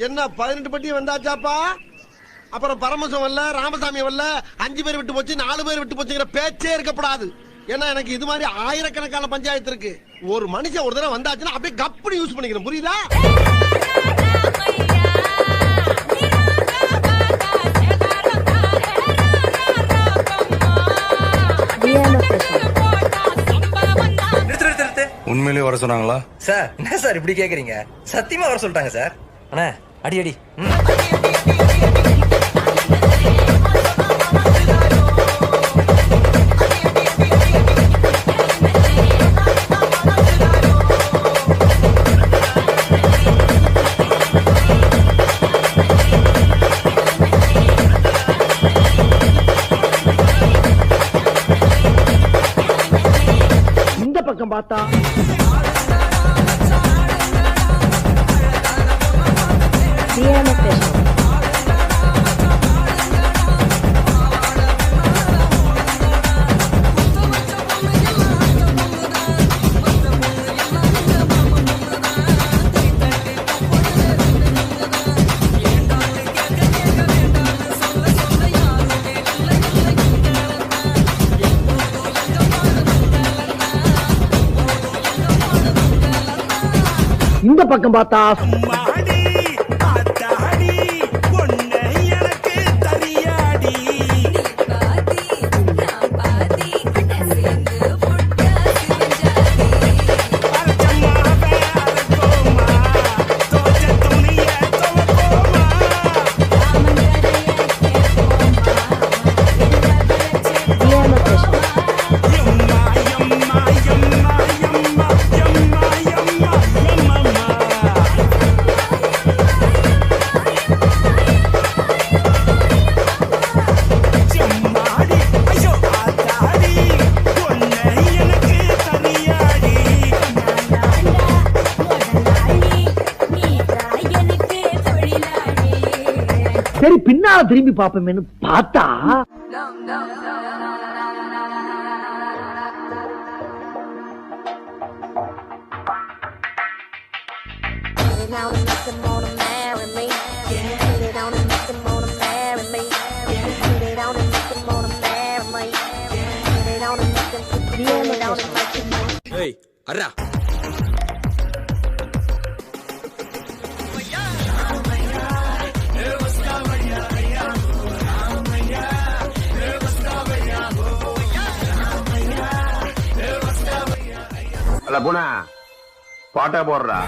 என்ன 18 பட்டி வந்தாச்சாப்பா? அப்புறம் பரமசம் வரல, ராமசாமி வரல, 5 பேர் விட்டு போச்சு, 4 பேர் விட்டு போச்சுங்கிற பேச்சே இருக்கப்படாது. ஏன்னா எனக்கு இது மாதிரி ஆயிரக்கணக்கான பஞ்சாயத்து இருக்கு. ஒரு மனுஷன் ஒரு தடவை வந்தாச்சுன்னா அப்படியே கப்புனு யூஸ் பண்ணிக்கிறேன், புரியுதா? உண்மையிலேயே வர சொன்னாங்களா சார்? என்ன சார் இப்படி கேக்குறீங்க? சத்தியமா வர சொல்லிட்டாங்க சார். அண்ணா அடி அடி. இந்த பக்கம் பார்த்தா இந்த பக்கம் பார்த்தா சரி பின்னால திரும்பி பாப்போமேன்னு பார்த்தா அரா அல்ல போனா பாட்டா போடுறா.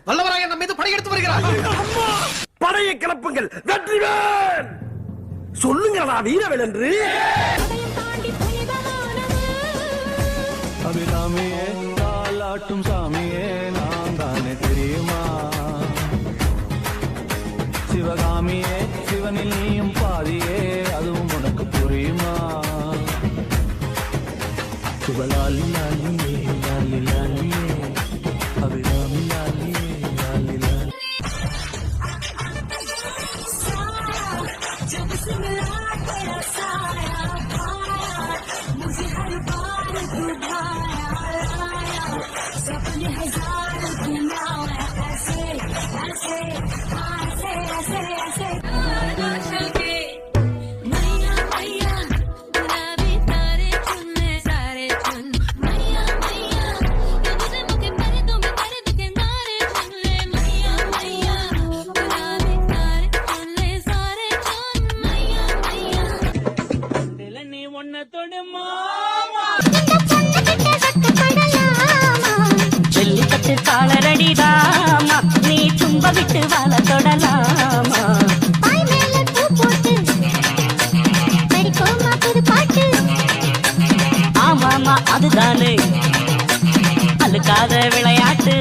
வல்லவராய நம்ம மீது படையெடுத்து வருகிறார். படையை கிளப்புங்கள், வெற்றிவேல் சொல்லுங்களா வீரவேல் என்று. அபிராமியே தாலாட்டும் சாமியே நான் தானே தெரியுமா? சிவகாமியே சிவனில் நீயும் பாதியே அதுவும் உனக்கு புரியுமா? சிவலாலி லாலியே லாலி லாலியே அபிராமி லாலியே லாலி லாலி. ஜல்லிக்கட்டு காலரடிதாமா நீ தும்ப விட்டு வாழ தொடலாமா? ஆமாமா அதுதானே அழுக்காத விளையாட்டு.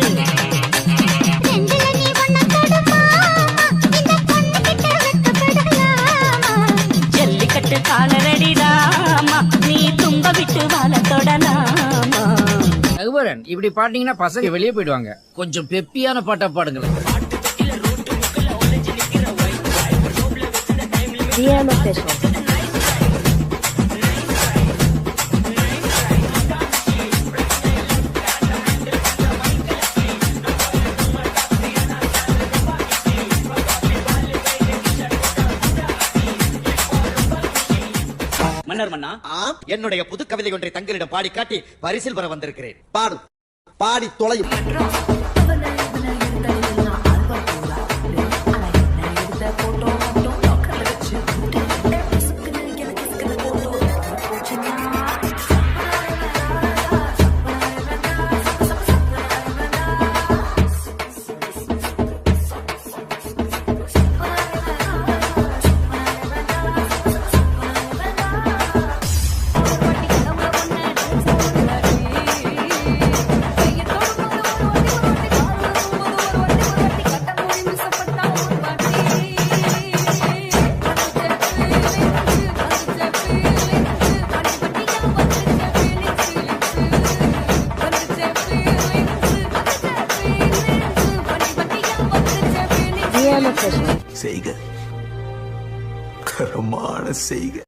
ஜல்லிக்கட்டு காலரடிதாமா நீ தும்ப விட்டு வாழ தொடலாமா? ரகுபர கேப்டன் இப்படி பாட்டீங்கன்னா பசங்க வெளியே போயிடுவாங்க. கொஞ்சம் பெப்பியான பாட்டா பாடுங்களேன். மன்னர் மன்னா, என்னுடைய புது கவிதை ஒன்றை தங்களிடம் பாடி காட்டி பரிசில் பெற வந்திருக்கிறேன். பாடு, பாடி தொலையும். செய்க கரமான செய்க.